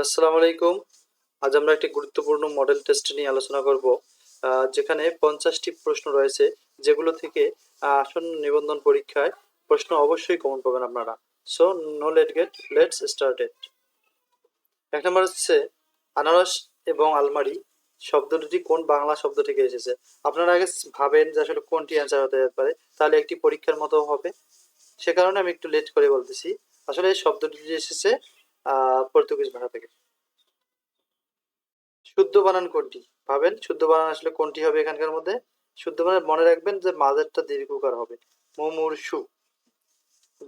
আসসালামু আলাইকুম। আজ আমরা একটি গুরুত্বপূর্ণ মডেল টেস্ট নিয়ে আলোচনা করব, যেখানে 50টি প্রশ্ন রয়েছে, যেগুলো থেকে আসন্ন নিবন্ধন পরীক্ষায় প্রশ্ন অবশ্যই কমন পাবেন আপনারা। So now let's started. এক নম্বর হচ্ছে আনারস এবং আলমারি শব্দ দুটি কোন বাংলা শব্দ থেকে এসেছে? আপনারা আগে ভাবেন যে আসলে কোনটি অ্যান্সার হতে পারে, তাহলে একটি পরীক্ষার মতো হবে। সে কারণে আমি একটু লেট করে বলতেছি। আসলে এই শব্দ দুটি এসেছে পর্তুগিজ ভাষা থেকে। শুদ্ধ বানান কোনটি? ভাবেন শুদ্ধ বানান আসলে কোনটি হবে এখানকার মধ্যে? শুদ্ধ বানান মনে রাখবেন যে মাঝেরটা দীর্ঘকার হবে। মুমূর্ষু।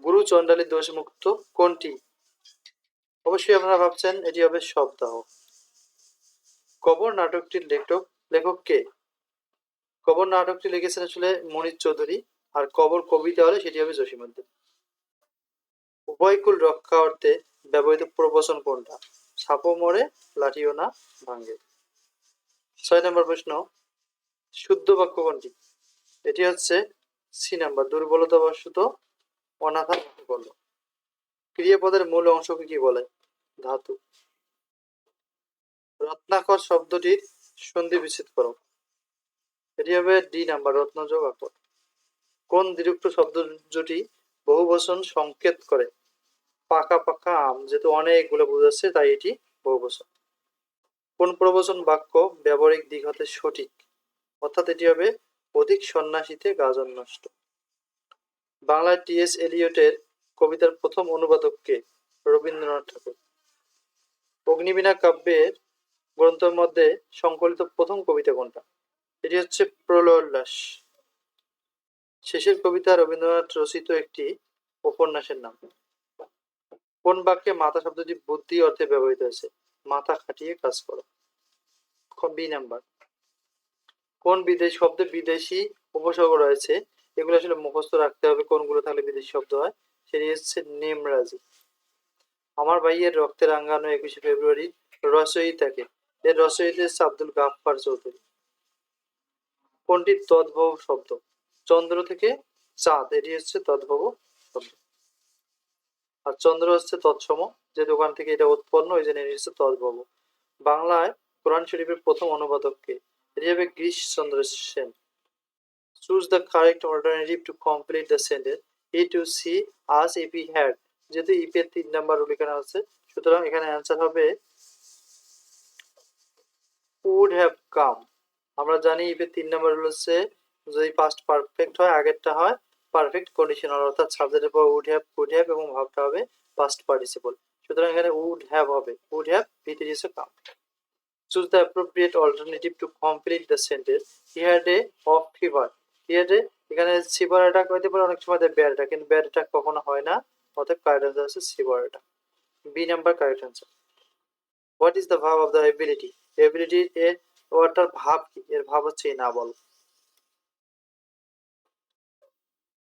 গুরু চণ্ডালী দোষ মুক্ত কোনটি? অবশ্যই আপনারা ভাবছেন এটি হবে শবদাহ। কবর নাটকটির লেখক কে? কবর নাটকটি লিখেছেন আসলে মনির চৌধুরী, আর কবর কবিতা হলে সেটি হবে জসীমউদ্দীন। উভয়কুল রক্ষা অর্থে ব্যবহৃত প্রবচন কোনটা? সাপও মরে লাঠিও না ভাঙ্গে। 6 নম্বর প্রশ্ন, শুদ্ধ বাক্য কোনটি? এটি হচ্ছে সি নাম্বার, দুর্বলতাবশত অনাথা বলল। ক্রিয়াপদের মূল অংশকে কি বলে? ধাতু। রত্নাকর শব্দটির সন্ধি বিচ্ছেদ করো। এটি হবে ডি নাম্বার, রত্নযোগ আকর। কোন দ্বিরুক্ত শব্দ জুটি বহুবচন সংকেত করে? পাকা পাকা আম, যেহেতু অনেকগুলো বোঝাচ্ছে তাই এটি বহুবচন। কোন প্রবচন বাক্য ব্যবহারিক দিক হতে সঠিক? অর্থাৎ এটি হবে অধিক সন্ন্যাসীতে গাজন নষ্ট। বাংলায় টি.এস. এলিয়টের কবিতার প্রথম অনুবাদক কে? রবীন্দ্রনাথ ঠাকুর। অগ্নিবীণা কাব্যের গ্রন্থের মধ্যে সংকলিত প্রথম কবিতা কোনটা? এটি হচ্ছে প্রলয় উল্লাস। শেষের কবিতা রবীন্দ্রনাথ রচিত একটি উপন্যাসের নাম। কোন বাক্যে মাথা শব্দটি বুদ্ধি অর্থে ব্যবহৃত হয়েছে? মাথা খাটিয়ে কাজ করো। B number. কোন বিদেশি শব্দে বিদেশি উপসর্গ রয়েছে? এগুলো আসলে মুখস্থ রাখতে হবে কোনগুলো থাকলে বিদেশি শব্দ হয়। সেটি হচ্ছে নেমরাজি। আমার ভাইয়ের রক্তে রাঙানো 21শে ফেব্রুয়ারি রচয়িতাকে? এর রচয়িতা হচ্ছে আব্দুল গাফফার চৌধুরী। কোনটি তদ্ভব শব্দ? চন্দ্র থেকে চাঁদ, এটি হচ্ছে তদ্ভব শব্দ। আর চন্দ্র হচ্ছে তৎসম, যে দোকান থেকে এটা উৎপন্ন ওই জন্য এটি হচ্ছে তদ্ভব। বাংলায় কোরআন শরীফের প্রথম অনুবাদক কে? এটি হবে Girishchandra Sen. Choose the correct alternative to complete the sentence he to see us if he had. যেহেতু ইফ এর 3 নাম্বার রুল এখানে আছে, সুতরাং এখানে অ্যান্সার হবে would have come। আমরা জানি ইফ এর 3 নাম্বার রুল হচ্ছে যদি পাস্ট পারফেক্ট হয় আগেরটা হয় পারফেক্ট কন্ডিশনাল, অর্থাৎ সাবজেক্টের পর উড হ্যাভ এবং ভাবটা হবে পাস্ট পার্টিসিপল। সুতরাং এখানে উড হ্যাভ হবে, উড হ্যাভ ভিতরে এসে come. Choose the appropriate alternative to complete the sentence he had a of fever. He had a, এখানে সিভার অ্যাটাক হইতে পারে, অনেক সময় ব্যাড অ্যাটাক, কিন্তু ব্যাড অ্যাটাক কখনো হয় না। অতএব কারেক্ট আনসার হচ্ছে severe attack. B number correct answer. What is the verb of the ability? Ability এর ওয়াটার ভাব কি? এর ভাব হচ্ছে enable.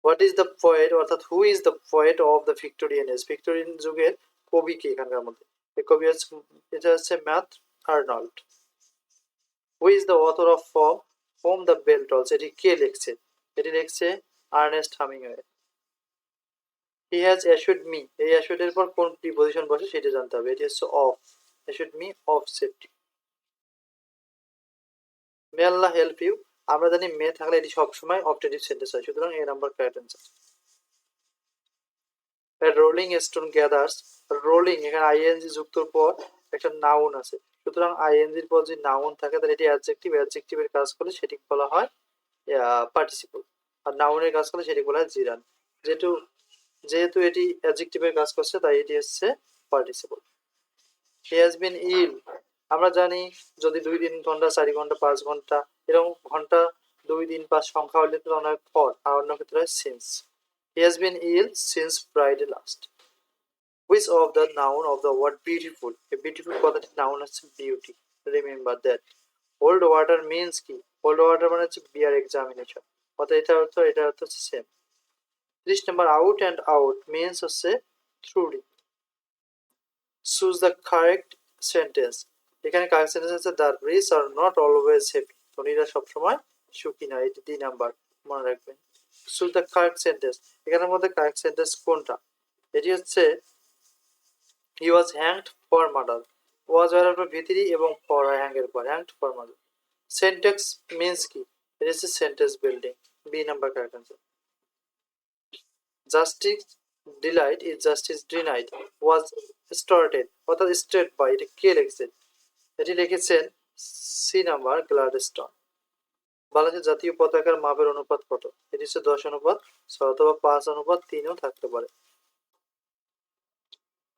What is the poet, অর্থাৎ who is the poet of the Victorian age? Victorian যুগের কবি কে এখানকার মধ্যে? এই কবি হচ্ছে, এটা হচ্ছে Matthew Arnold. Who is the author of for whom the bell tolls? এটি কে লিখছে? এটি লিখছে Ernest Hemingway. He has assured me, এই অ্যাসুড এর পর কোন প্রিপজিশন বসে সেটা জানতে হবে। এটি হচ্ছে of, assured me of safety. May Allah help you, আমরা জানি মে থাকলে এটি সবসময় অবজেক্টিভ সেন্টেন্স হয়, সুতরাং A number correct answer. Rolling stone gathers, rolling এখানে আইএনজি যুক্তর পর একটা নাউন আছে, সুতরাং আইএনজির পর যদি নাউন থাকে তাহলে এটি অ্যাডজেক্টিভ, অ্যাডজেক্টিভের কাজ করলে সেটি বলা হয় পার্টিসিপল, আর নাউনের কাজ করলে সেটি বলা হয় জিরান। যেহেতু যেহেতু এটি অ্যাডজেক্টিভের কাজ করছে তাই এটি হচ্ছে পার্টিসিপল। হি হ্যাজ বিন ইল, আমরা জানি যদি 2 3 ঘন্টা 4 ঘন্টা 5 ঘন্টা এরকম ঘন্টা 2 3 5 সংখ্যা হলে তো অনেক পর, আর অন্য ক্ষেত্রে হয় since. He has been ill since Friday last. Which of the noun of the word beautiful? A beautiful কথাটি noun হচ্ছে beauty. Remember that. Hold water means কি? Hold water মানে হচ্ছে beer examination. অর্থাৎ এটা অর্থ হচ্ছে same. 30 number, out and out means হচ্ছে truly. Choose the correct sentence. এখানে কারেক্ট সেন্টেন্স হচ্ছে the rich are not always happy. ধনীরা সবসময় সুখী নয়, এটি 2 নাম্বার, মনে রাখবেন। Choose the correct sentence. এখানের মধ্যে কারেক্ট সেন্টেন্স কোনটা? এটি হচ্ছে he was hanged for murder. ওয়াজ এর পর ভিতরি এবং ফর হ্যাঙ্গের পর hanged for murder. Syntax means কি? এটা হচ্ছে sentence building. B number correct answer. Justice delayed is justice denied was stated অর্থাৎ স্টেট বাই, এটা কে লিখেছেন? এটি লিখেছেন সি নাম্বার গ্লাডস্টোন। বাংলাদেশের জাতীয় পতাকার মাপের অনুপাত কত? এটি হচ্ছে 10:6 অথবা 5:3ও থাকতে পারে।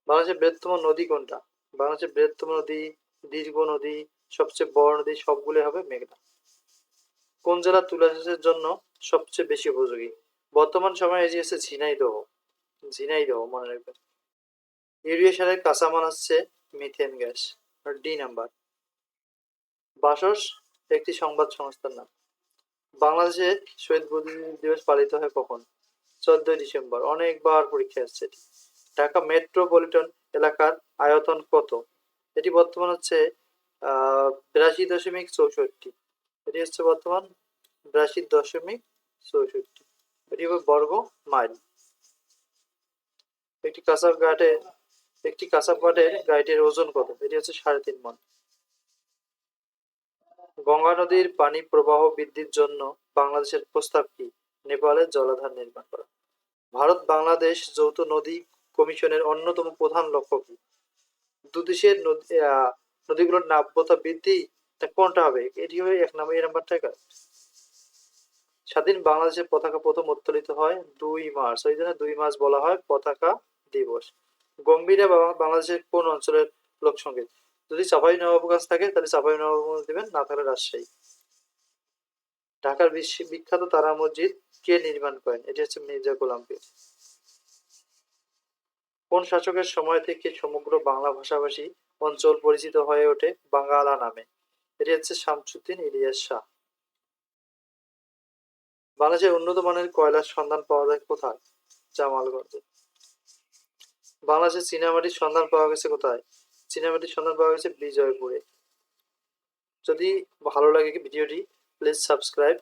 বাংলাদেশের বৃহত্তম নদী কোনটা? বাংলাদেশের বৃহত্তম নদী, দীর্ঘ নদী, সবচেয়ে বড় নদী সবগুলো হবে মেঘনা। কোন জেলা তুলা চাষের জন্য সবচেয়ে বেশি উপযোগী? বর্তমান সময়ে এটি হচ্ছে ঝিনাইদহ। ঝিনাইদহ মনে রাখবেন। ইউরিয়া সারের কাঁচামাল হচ্ছে methane gas. D number. BSS একটি সংবাদ সংস্থার নাম। বাংলাদেশে শহীদ বুদ্ধিজীবী দিবস পালিত হয় কখন? 14 ডিসেম্বর। অনেকবার পরীক্ষা আসছে এটি। ঢাকা মেট্রোপলিটন এলাকার আয়তন কত? এটি বর্তমান হচ্ছে 82.64। এটি হচ্ছে বর্তমান 82.64। এটি হবে বর্গ মাইল। একটি কাঁচা পাটের গাইডের ওজন কত? এটি হচ্ছে 3.5 মণ। গঙ্গা নদীর পানি প্রবাহ বৃদ্ধির জন্য বাংলাদেশের প্রস্তাব কি? নেপালে জলাধার নির্মাণ করা। ভারত বাংলাদেশ যৌথ নদী কমিশনের অন্যতম প্রধান লক্ষ্য কি? দুদেশের নদীগুলোর নাব্যতা বৃদ্ধি, কোনটা হবে? এটি হবে এক নম্বর, এই নাম্বারটা। স্বাধীন বাংলাদেশের পতাকা প্রথম উত্তোলিত হয় 2 মার্চ, ওই জন্য 2 মার্চ বলা হয় পতাকা দিবস। গম্ভীরা বাংলাদেশের কোন অঞ্চলের লোকসঙ্গীত? যদি চাঁপাইনবাবগঞ্জ থাকে তাহলে চাঁপাইনবাবগঞ্জ দিবেন, না থাকলে রাজশাহী। ঢাকার বিখ্যাত তারা মসজিদ কে নির্মাণ করেন? এটি হচ্ছে মির্জা গোলাম পীর। কোন শাসকের সময় থেকে সমগ্র বাংলা ভাষাভাষী অঞ্চল পরিচিত হয়ে ওঠে বাঙ্গালা নামে? এটি হচ্ছে শামসুদ্দিন ইলিয়াস শাহ। বাংলাদেশের উন্নত মানের কয়লার সন্ধান পাওয়া যায় কোথায়? জামালগঞ্জে। বাংলাদেশের চীনামাটির সন্ধান পাওয়া গেছে কোথায়? চীনামাটির সন্ধান পাওয়া গেছে বিজয়পুরে। যদি ভালো লাগে ভিডিওটি, প্লিজ সাবস্ক্রাইব।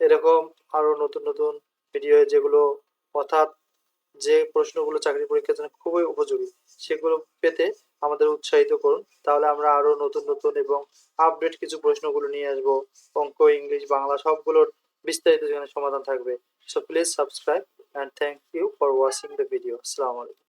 এরকম আরো নতুন নতুন ভিডিও, যেগুলো অর্থাৎ যে প্রশ্নগুলো চাকরি পরীক্ষার জন্য খুবই উপযোগী, সেগুলো পেতে আমাদের উৎসাহিত করুন। তাহলে আমরা আরো নতুন নতুন এবং আপডেট কিছু প্রশ্নগুলো নিয়ে আসবো। অঙ্ক, ইংলিশ, বাংলা সবগুলোর বিস্তারিত যেখানে সমাধান থাকবে। So please subscribe and thank you for watching the video. আসসালামু আলাইকুম।